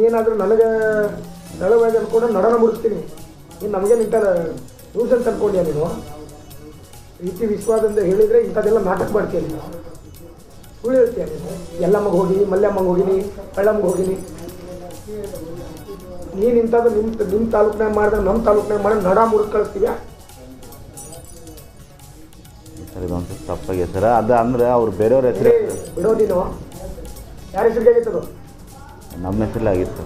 ಏನಾದರೂ ನನಗೆ ನಳವಾಗಿ ಕೂಡ ನಡನ ಮುಡಿಸ್ತೀನಿ. ನೀನು ನಮಗೆ ನಿಂತಲ್ಲ ನ್ಯೂಸ್ ಅಂತ ಅನ್ಕೊಂಡ್ಯಾ ನೀನು? ರೀತಿ ವಿಶ್ವಾಸದಿಂದ ಹೇಳಿದರೆ ಇಂಥದ್ದೆಲ್ಲ ನಾಟಕ ಮಾಡ್ತೀಯ ನೀನು, ಸುಳ್ಳು ಹೇಳ್ತೀಯ ನೀನು. ಎಲ್ಲಮ್ಮಗೆ ಹೋಗಿನಿ, ಮಲ್ಯಮ್ಮಗೆ ಹೋಗಿನಿ, ಕಳ್ಳಮ್ಮಗೆ ಹೋಗಿನಿ. ನೀನು ಇಂಥದ್ದು ನಿಮ್ಮ ತಾಲೂಕಿನಾಗ ಮಾಡಿದ್ರೆ ನಮ್ಮ ತಾಲೂಕಿನಾಗ ಮಾಡಿದ್ರೆ ನಡ ಮುರಿದು ಕಳಿಸ್ತೀವ್ಯಾ? ಸರ್ ಇದೊಂದು ತಪ್ಪಾಗಿದೆ ಸರ್. ಅದು ಅಂದರೆ ಅವ್ರು ಬೇರೆಯವ್ರ ಹೆಸರು ಬಿಡೋ ನೀನು. ಯಾರ ಹೆಸರಿಗೆ ಆಗಿತ್ತದು? ನಮ್ಮ ಹೆಸರಲ್ಲಿ ಆಗಿತ್ತು.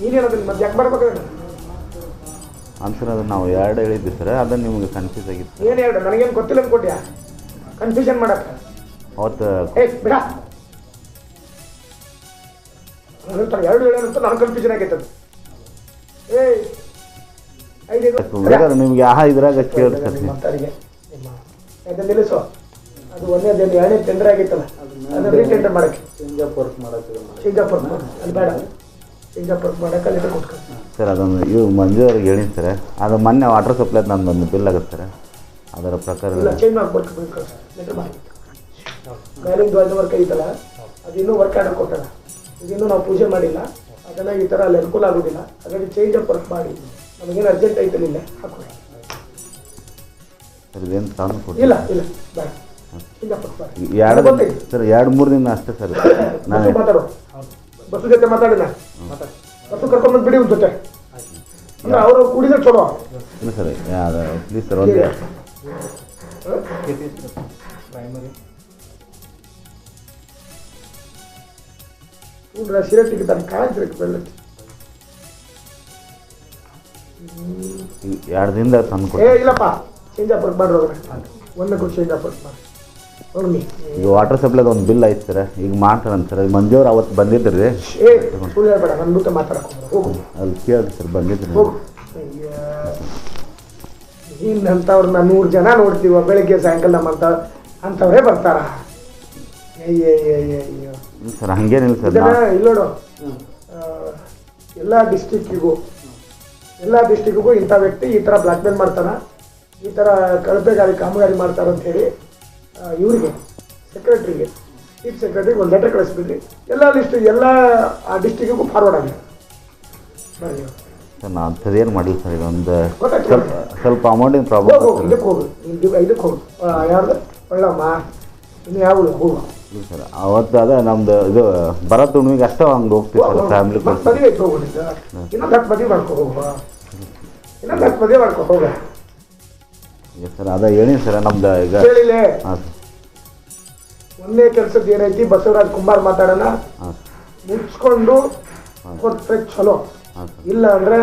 ನೀನೇನದು ಮತ್ತೆ ಯಾಕೆ ಬರ್ಬೇಕಾದ್ರೆ ಅನ್ಸರ್ ಅದನ್ನು ನಾವು 2 ಹೇಳಿದ್ವಿ ಸರ್. ಅದನ್ನು ನಿಮಗೆ ಕನ್ಫ್ಯೂಸ್ ಆಗಿತ್ತು. ಏನು ಹೇಳ? ನನಗೇನು ಗೊತ್ತಿಲ್ಲ ಅಂದ್ಕೊಟ್ಯಾ ಕನ್ಫ್ಯೂಷನ್ ಮಾಡಕ್ಕೆ? ಅವತ್ತು ಬಿಡ ಹೇಳ್ತಾರೆ 2 ಹೇಳೋದಂತ ನನಗೆ ಕನ್ಫ್ಯೂಷನ್ ಆಗೈತೆ. ನಿಮ್ಗೆ ಇದ್ರಾಗ ಕೇಳಿ ಸರ್ ಮಾತಾಡಿಗೆ ನಿಲ್ಲಿಸೋ. ಅದು ಒಂದೇದೇನು 2ನೇ ಟೆಂಡರ್ ಆಗಿತ್ತಲ್ಲ, ಅದನ್ನು ರೀಟೆಂಡರ್ ಮಾಡೋಕ್ಕೆ ಚೇಂಜ್ ಆಫ್ ವರ್ಕ್ ಅದು ಬೇಡ. ಚೇಂಜ್ ಆಫ್ ವರ್ಕ್ ಮಾಡೋಕ್ಕೆ ಅಲ್ಲಿ ಕೊಟ್ಟು ಸರ್. ಅದೊಂದು ಇವು ಮಂಜು ಅವ್ರಿಗೆ ಹೇಳಿನಿ ಸರ್. ಅದು ಮೊನ್ನೆ ವಾಟರ್ ಸಪ್ಲೈದು ನಂದೊಂದು ಬಿಲ್ ಆಗುತ್ತೆ ಸರ್. ಅದರ ಪ್ರಕಾರ ಇಲ್ಲ, ಚೇಂಜ್ ಆಫ್ ವರ್ಕ್ ಲೆಟರ್ ಮಾಡಿ. ಮೇಲಿಂದು 5 ವರ್ಕ್ ಐತಲ್ಲ, ಅದು ಇನ್ನೂ ವರ್ಕ್ ಆರ್ಡರ್ ಕೊಟ್ಟಾರ. ಇದಿನ್ನೂ ನಾವು ಪೂಜೆ ಮಾಡಿಲ್ಲ. ಅದನ್ನು ಈ ಥರ ಅಲ್ಲಿ ಅನುಕೂಲ ಆಗೋದಿಲ್ಲ. ಹಾಗಾಗಿ ಚೇಂಜ್ ಆಫ್ ವರ್ಕ್ ಮಾಡಿ ನಮಗೇನು ಅರ್ಜೆಂಟ್ ಐತಲ್ಲ ಇಲ್ಲೇ ಹಾಕಿ. ಸರ್ ಇದೇನು ತಂದು ಕೊಡಿ. ಇಲ್ಲ ಇಲ್ಲ ಬೇಡ, ಚೇಂಜ್ ಆಫ್ ವರ್ಕ್ ಮಾಡಿ. 2 ಸರ್ 2-3 ದಿನ ಅಷ್ಟೇ ಸರ್. ನಾನು ಮಾತಾಡೋ ಬಸ್ಸು ಜೊತೆ ಮಾತಾಡಿನ, ಬಸ್ಸು ಕರ್ಕೊಂಡ್ಬಂದು ಬಿಡಿ ಒಂದು ಜೊತೆ. ಅಂದ್ರೆ ಅವರು ಕುಡಿದ್ರೆ ಚಲೋ. ಇಲ್ಲ ಸರ್ ಯಾರು ಪ್ಲೀಸ್ ಸರ್ ಒಂದೇ ಸಿರಟ್ಟಿಗೆ ತಾನು ಕಾಯ್ತಿರಕ್ಕೆ ಬೆಳ್ಳ 2 ದಿನದಾಗ ತಂದು ಕೊಡಿ. ಇಲ್ಲಪ್ಪ, ಚೇಂಜ್ ಆಫ್ ವರ್ಕ್ ಮಾಡ್ರಿ. ಒಂದೇ ಕೊಟ್ಟು ಚೇಂಜ್ ಆಫ್ ವರ್ಕ್ ಮಾಡಿ. ಈಗ ವಾಟರ್ ಸಪ್ಲೈದು ಒಂದು ಬಿಲ್ ಐತೆ ಸರ್. ಈಗ ಮಾಡ್ತಾರಂತ ಸರ್. ಮಂಜೂರು ಅವತ್ತು ಬಂದಿದ್ರಿ ರೀ. ಸುಳ್ಳು ಹೇಳ್ಬೇಡ, ನನ್ನ ಜೊತೆ ಮಾತಾಡಕ್ಕೆ ಹೋಗು. ಅಲ್ಲಿ ಕೇಳಿ ಸರ್ ಬಂದಿದ್ರಿ. ಇನ್ನಂಥವ್ರನ್ನ 100 ಜನ ನೋಡ್ತೀವ ಬೆಳಗ್ಗೆ ಸಾಯಂಕಾಲ ನಮ್ಮಂತ ಅಂಥವ್ರೇ ಬರ್ತಾರ. ಸರ್ ಹಂಗೇನಿಲ್ಲ ಸರ್. ಇಲ್ಲೋಡು, ಎಲ್ಲ ಡಿಸ್ಟಿಕ್ಕಿಗೂ ಇಂಥ ವ್ಯಕ್ತಿ ಈ ಥರ ಬ್ಲ್ಯಾಕ್ ಮೇಲ್ ಮಾಡ್ತಾನ, ಈ ಥರ ಕಳಪೆಗಾರಿ ಕಾಮಗಾರಿ ಮಾಡ್ತಾರ ಅಂತ ಹೇಳಿ ಇವರಿಗೆ ಸೆಕ್ರೆಟ್ರಿಗೆ, ಚೀಫ್ ಸೆಕ್ರೆಟ್ರಿಗೆ ಒಂದು ಲೆಟರ್ ಕಳಿಸ್ಬಿಡ್ರಿ. ಎಲ್ಲ ಆ ಡಿಸ್ಟಿಕ್ಕಿಗೂ ಫಾರ್ವರ್ಡ್ ಆಗಿದೆ. ಬರ್ರಿ ಸರ್ ನಾನು ಅಂಥದ್ದೇನು ಮಾಡಿಲ್ಲ ಸರ್. ಇದೊಂದು ಸ್ವಲ್ಪ ಅಮೌಂಟಿನ ಪ್ರಾಬ್ಲಮ್. ಇದಕ್ಕೆ ಹೋಗು ಯಾರ್ದು ಒಳ್ಳಮ್ಮ ಇನ್ನು ಯಾವ ಹೋಗು. ಇಲ್ಲ ಸರ್ ಅವತ್ತು ಅದೇ ನಮ್ದು ಇದು ಬರೋ ತುಣಿಗೆ ಅಷ್ಟೇ ಹಂಗೆ ಹೋಗ್ತೀವಿ ಸರ್. ಫ್ಯಾಮಿಲಿ ಮದುವೆ ಐತೆ ಹೋಗೋದಿಲ್ಲ. ಇನ್ನೊಂದು 10 ಮದುವೆ ಮಾಡ್ಕೊ ಹೋಗುವ. ಇನ್ನೊಂದು 10 ಮದುವೆ ಮಾಡ್ಕೊ ಹೋಗ. ಈಗ ಸರ್ ಅದೇ ಹೇಳಿ ಸರ್ ನಮ್ದು ಈಗ ಹೇಳಿಲ್ಲೇ. ಹಾಂ ಸರ್. ಒಂದೇ ಕೆಲಸದ್ದು ಏನೈತಿ, ಬಸವರಾಜ್ ಕುಮಾರ್ ಮಾತಾಡೋಣ, ಮುಚ್ಕೊಂಡು ಕೊಟ್ಟರೆ ಚಲೋ. ಇಲ್ಲ ಅಂದ್ರೆ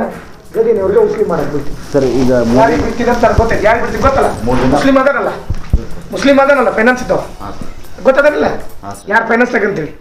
ಗದಿನವ್ರಿಗೆ ಉಸ್ಲಿ ಮಾಡಕ್ಕೆ ಬಿಡ್ತೀವಿ ಸರ್. ಈಗ ಯಾರಿಗೆ ಬಿಡ್ತಿದ್ದ ಗೊತ್ತೈತೆ? ಯಾರಿಗೆ ಬಿಡ್ತೀವಿ ಗೊತ್ತಲ್ಲ? ಮುಸ್ಲಿಮ್ ಅದಾನಲ್ಲ ಫೈನಾನ್ಸ್ ಇದ್ದವ ಗೊತ್ತದಲ್ಲ, ಯಾರು ಫೈನಾನ್ಸ್ ತಗಂತೀವಿ